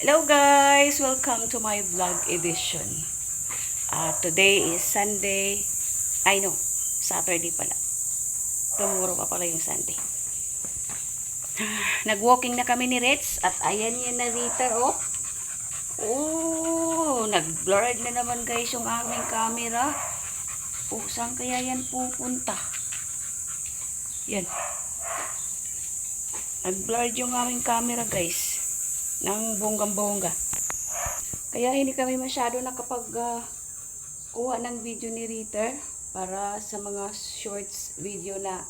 Hello guys! Welcome to my vlog edition. Today is Sunday. I know, Saturday pala. Tomorrow pa pala yung Sunday. Nag-walking na kami ni Reds at ayan yan na Rita, oh. Oh, nag-blurred na naman guys yung aming camera. Oh, saan kaya yan pupunta? Yan. Nag-blurred yung aming camera guys. Ng bonggang-bongga. Kaya hindi kami masyado kuha ng video ni Rita para sa mga shorts video na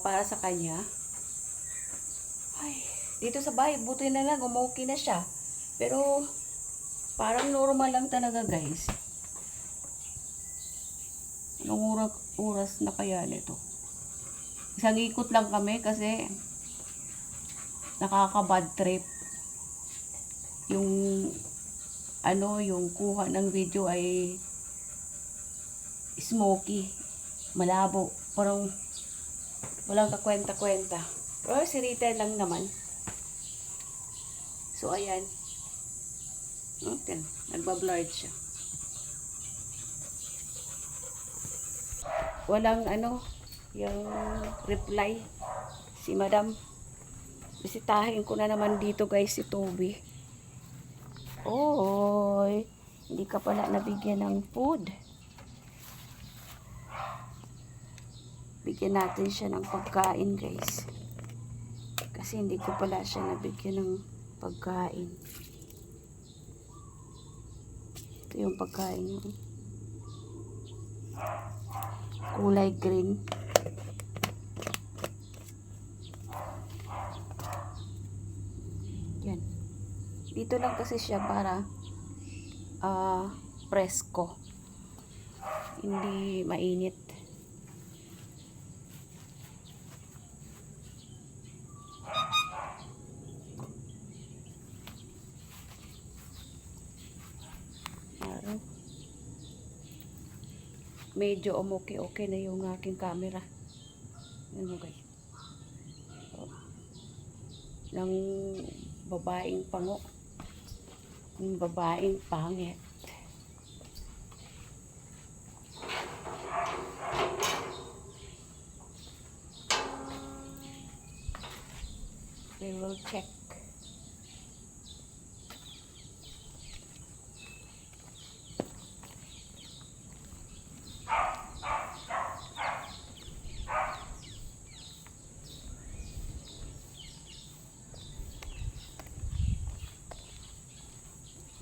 para sa kanya. Ay, dito sa bahay, buti na lang, umokay na siya. Pero, parang normal lang talaga guys. Anong oras na kaya nito? Isang ikot lang kami kasi nakaka-bad trip. Yung kuha ng video ay smoky, malabo, parang walang kakwenta-kwenta. Pero si Rita lang naman. So, ayan. Okay, nagbablurred siya. Walang yung reply. Si Madam. Bisitahin ko na naman dito guys si Toby. Oy, hindi ka pala nabigyan ng food. Bigyan natin siya ng pagkain guys. Kasi hindi ko pala siya nabigyan ng pagkain. Ito yung pagkain niya. Kulay green. Yan. Dito lang kasi siya para presko. Hindi mainit. Medyo okay na yung aking camera. Ano guys? Ng babaeng pango. Ng babaeng pangit. We will check.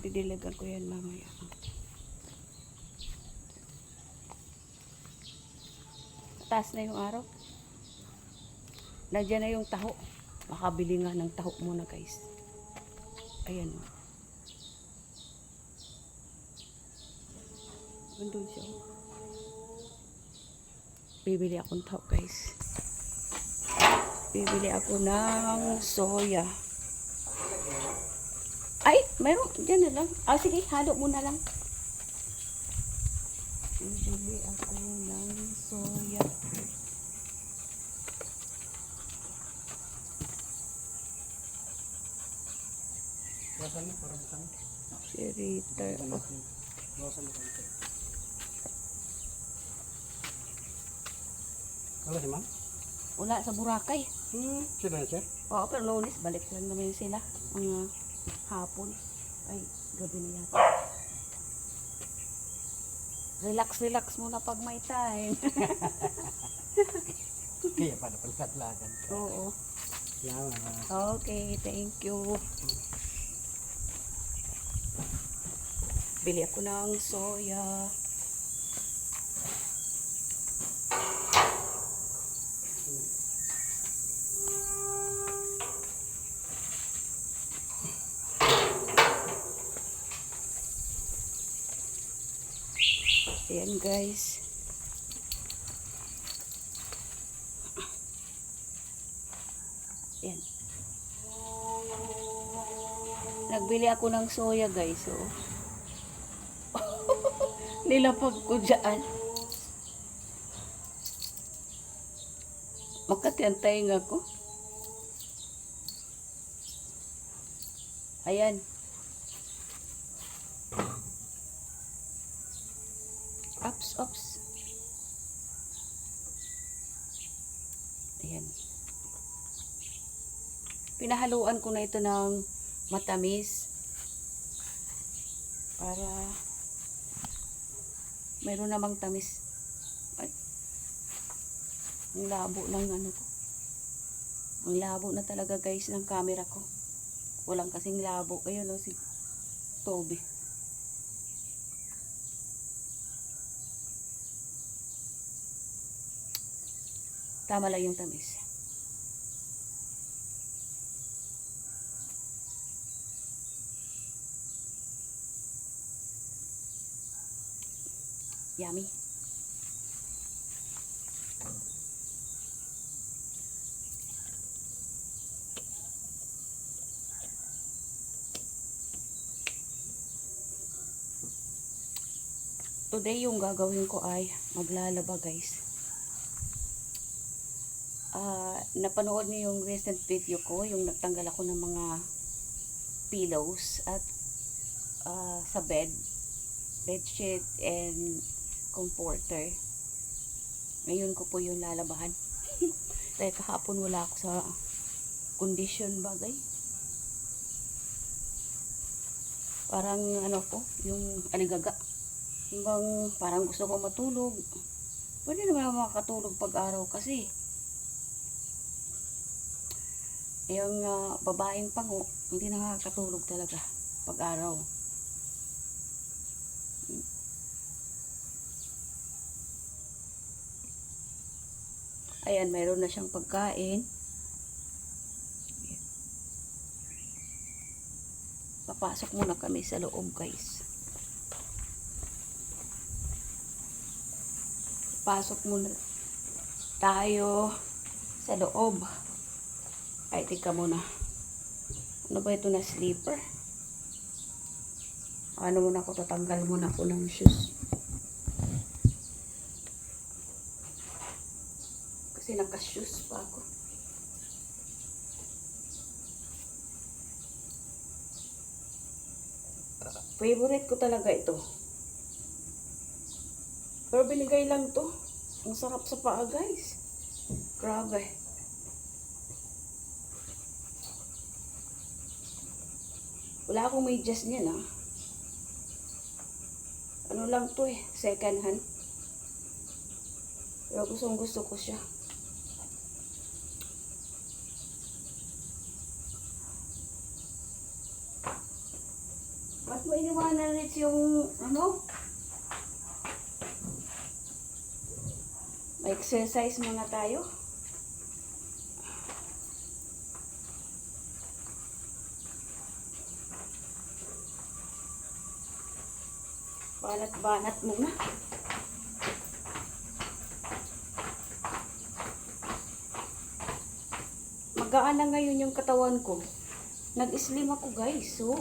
Didilagan ko yan mamaya. Taas na yung araw. Nandiyan na yung taho. Makabili nga ng taho muna guys. Ayan. Andun siya. Bibili akong taho guys. Bibili ako ng soya. Ay, mayroon. Diyan na lang. Sige, halo muna lang. Bibili ako ng soya. Si Rita. Wala si ma'am? Wala sa Boracay. Sila na siya? Oo, pero Lunes, balik lang naman sila. Ang hapon. Ay, gabi na yata. Relax muna pag may time. Kaya pa na pagkatlagan. Oo. Salamat. Okay, thank you. Bili ako ng soya. Ayan guys. Ayan. Nagbili ako ng soya guys. So. Nilapag ko dyan. Makati ang tainga ko. Ayan. Ops. Ayan. Pinahaluan ko na ito ng matamis para mayroon namang tamis. Ay, ang labo ng ano ko. Ang labo na talaga guys ng camera ko. Walang kasing labo. Ayun o si Toby. Tama lang yung tamis. Yummy. Today yung gagawin ko ay maglalaba guys. Napanood niyo yung recent video ko, yung nagtanggal ako ng mga pillows at sa bedsheet and comforter. Ngayon ko po yung lalabahan. Dahil kahapon wala ako sa condition bagay. Parang ano po, yung aligaga. Hanggang parang gusto ko matulog. Pwede naman ako makatulog pag-araw kasi yung babaeng pango, hindi nakakatulog talaga pag-araw. Ayan, mayroon na siyang pagkain. Papasok muna kami sa loob guys. Pasok muna tayo sa loob. Ay, tika muna. Ano ba ito na sleeper? Ano muna ako, tatanggal muna ako ng shoes. Kasi naka-shoes pa ako. Favorite ko talaga ito. Pero binigay lang to. Ang sarap sa paa guys. Grabe. Wala akong medyas niyan Ano lang to second hand. Pero gusto ko siya. Ba't mo iniwanan rin yung ma-exercise muna tayo. Banat-banat muna. Magaan na ngayon yung katawan ko. Nag-slim ako guys. So,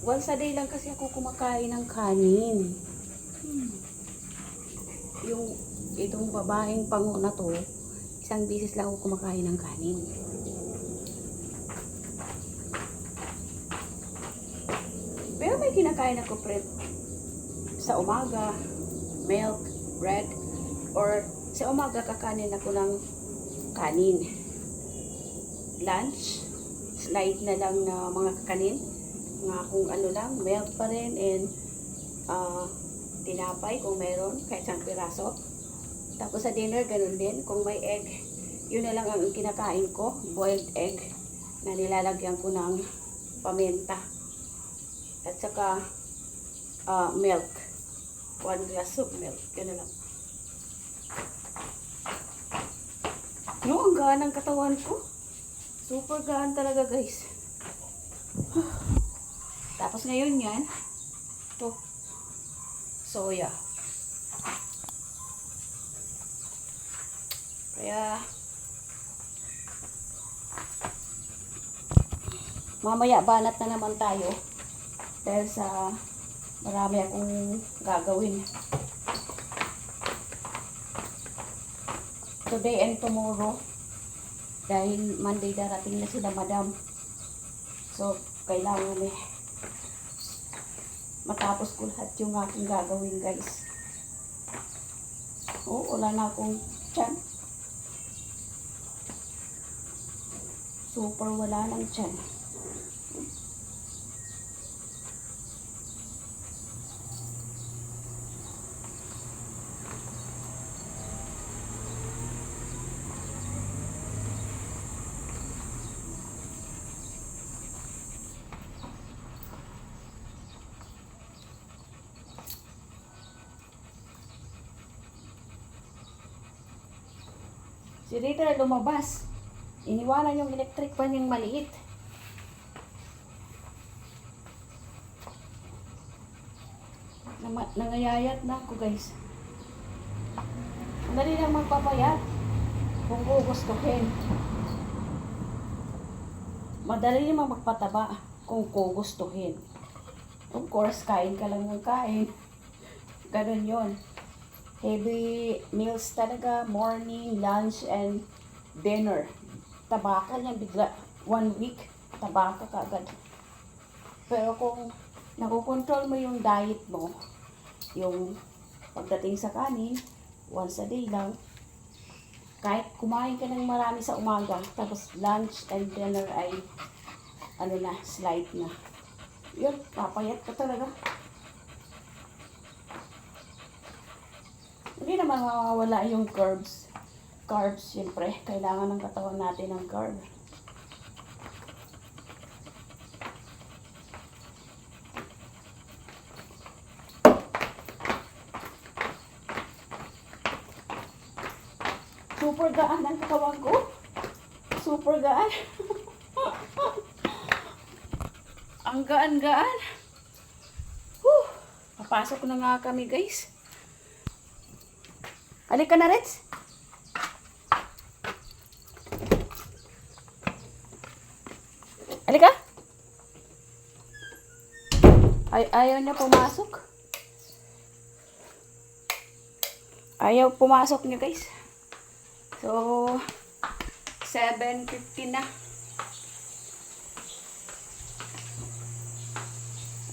once a day lang kasi ako kumakain ng kanin. Yung itong babaeng pango na to, isang beses lang ako kumakain ng kanin. Pero may kinakain ako sa umaga, milk, bread, or sa umaga kakanin ako ng kanin. Lunch, slide na lang na mga kakanin. Mga kung ano lang, milk pa rin, and tinapay kung meron, kahit isang piraso. Tapos sa dinner, ganun din. Kung may egg, yun na lang ang kinakain ko, boiled egg, na nilalagyan ko ng paminta. At saka milk. 1 glass of milk. Ganun lang. No, ang gaan ng katawan ko. Super gaan talaga guys. Tapos ngayon yan, ito, soya. Kaya, mamaya banat na naman tayo. Dahil sa marami akong gagawin. Today and tomorrow. Dahil Monday darating na sila, madam. So, kailangan matapos ko lahat yung aking gagawin, guys. Oh, wala na akong tiyan. Super wala ng tiyan. Si Rita lumabas. Iniwanan yung electric fan yung maliit. Nangayayat na ako, guys. Madali lang magpapayat kung gugustuhin. Madali naman magpataba kung gugustuhin. Of course, kain ka lang ng kain. Ganun yon. Heavy meals talaga, morning, lunch, and dinner. Tabaka niya bigla. 1 week, tabaka ka agad. Pero kung nakukontrol mo yung diet mo, yung pagdating sa kanin, once a day lang, kahit kumain ka ng marami sa umaga, tapos lunch and dinner ay, slight na. Yun, papayat ka talaga. Hindi naman mawawala yung carbs. Carbs, siyempre, kailangan ng katawan natin ng carb. Super gaan ang katawan ko. Super gaan. Ang gaan-gaan. Papasok na nga kami, guys. Halika na, Reds. Halika. Ayaw niya pumasok. Ayaw pumasok niya, guys. So, 7:50 na.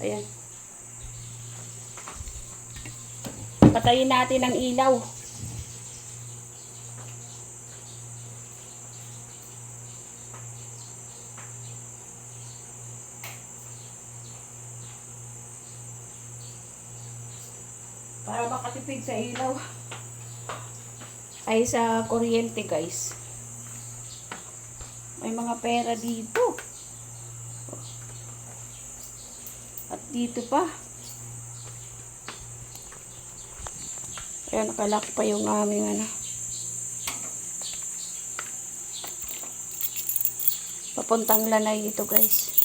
Ayan. Patayin natin ang ilaw. Para makatipid sa ilaw. Ay sa kuryente, guys. May mga pera dito. At dito pa. Ayan, nakalak pa yung aming papuntang Lanay ito, guys.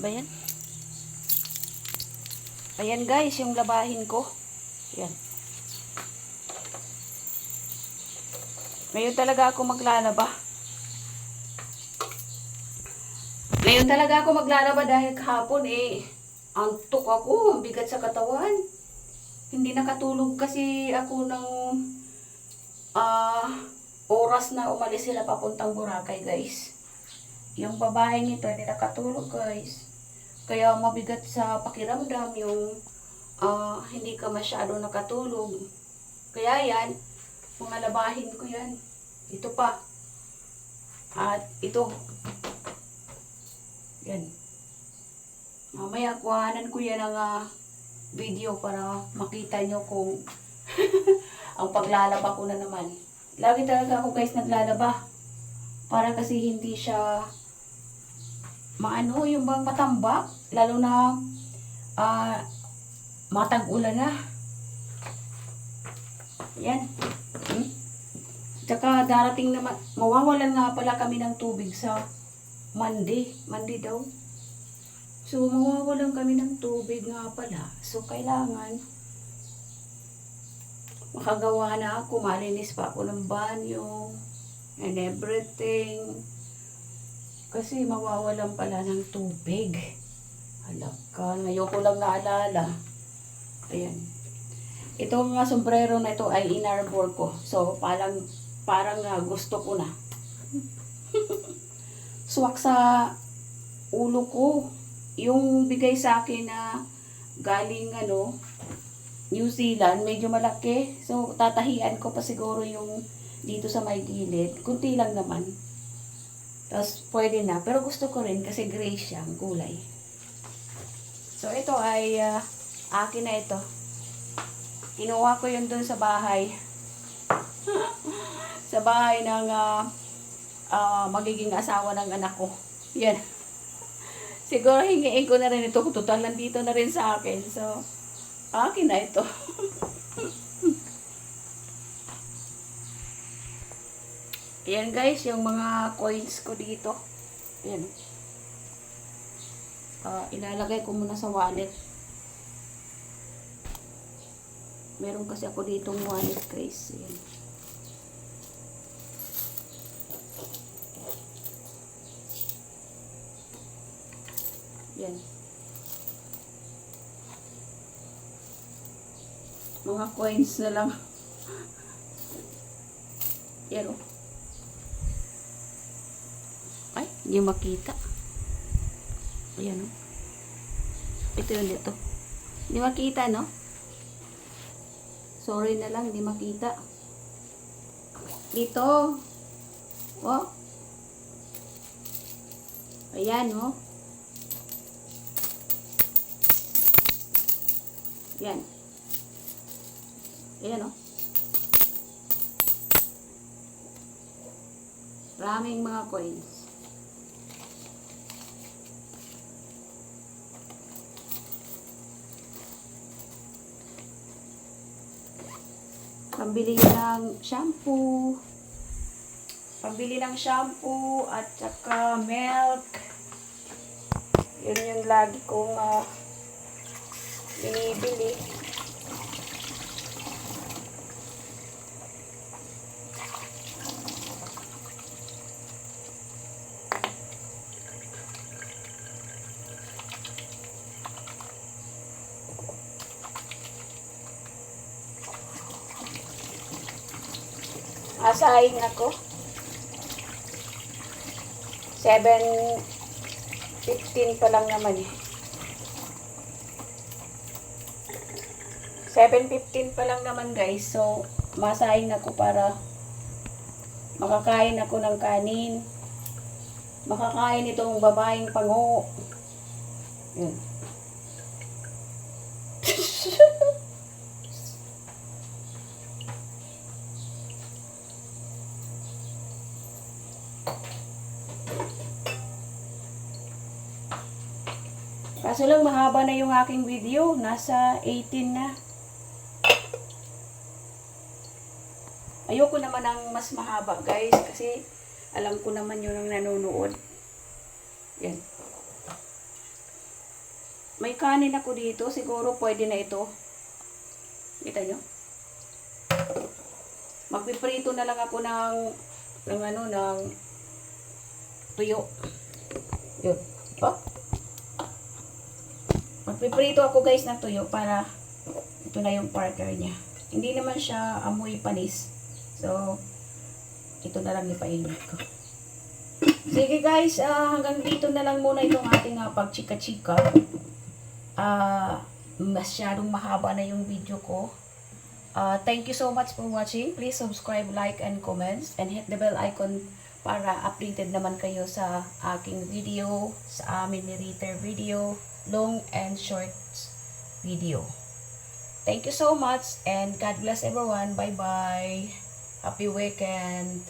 Ayan. Ayan, guys, yung labahin ko. Ayan. Ngayon talaga ako maglalaba. Dahil kahapon antok ako, ang bigat sa katawan. Hindi nakatulog kasi ako ng oras na umalis sila papuntang Boracay, guys. Yung babaeng ito hindi nakatulog, guys. Kaya mabigat sa pakiramdam yung hindi ka masyado nakatulog. Kaya yan, mga labahin ko yan. Ito pa. At ito. Yan. Mamaya kuhanan ko yan ng video para makita nyo kung ang paglalaba ko na naman. Lagi talaga ako, guys, naglalaba. Para kasi hindi siya yung bang matambak, lalo na matag-ulan na. Yan. Tsaka darating naman, mawawalan nga pala kami ng tubig sa Monday daw. So mawawalan kami ng tubig nga pala. So kailangan makagawa na ako, malinis pa ako ng banyo. and everything. Kasi mawawalan pala ng tubig. Halaka, ngayon ko lang naalala. Ayan. Ito mga sombrero na ito ay inarbor ko. So, parang gusto ko na. Swak sa ulo ko. Yung bigay sa akin na galing New Zealand, medyo malaki. So, tatahian ko pa siguro yung dito sa may gilid. Kunti lang naman. Tapos, pwede na. Pero gusto ko rin kasi gray siya, ang kulay. So, ito ay akin na ito. Kinuha ko yun dun sa bahay. Sa bahay ng magiging asawa ng anak ko. Yan. Siguro hingiin ko na rin ito. Total, nandito na rin sa akin. So, akin na ito. Ayan guys, yung mga coins ko dito. Ayan. Ilalagay ko muna sa wallet. Meron kasi ako ditong wallet guys. Ayan. Yan. Mga coins na lang. Yan o. Ay, hindi makita. Ayan o. Ito yun dito. Hindi makita, no? Sorry na lang, hindi makita. Dito. Oh. Ayan, oh. Yan. Ayan, oh. Maraming mga coins. Pambili ng shampoo. Pambili ng shampoo at saka milk. Yun yung lagi kong binibili. Asahin ako. 7:15 pa lang naman eh. 7:15 pa lang naman guys. So, masahin ako para makakain ako ng kanin. Makakain itong babaeng pango. Yun. Kaso lang mahaba na yung aking video. Nasa 18 na. Ayoko naman ng mas mahaba guys. Kasi alam ko naman yun ang nanonood. Yan. May kanin ako dito. Siguro pwede na ito. Kita nyo? Magpiprito na lang ako ng tuyo. Yun. Oh. Magpiprito ako guys ng tuyo para ito na yung partner niya. Hindi naman siya amoy panis. So, ito na lang ipainit ko. Sige guys, hanggang dito na lang muna itong ating pagchika-chika. Masyadong mahaba na yung video ko. Thank you so much for watching. Please subscribe, like, and comments. And hit the bell icon para updated naman kayo sa aking video, sa amin ni Ritter video, long and short video. Thank you so much and God bless everyone. Bye-bye. Happy weekend.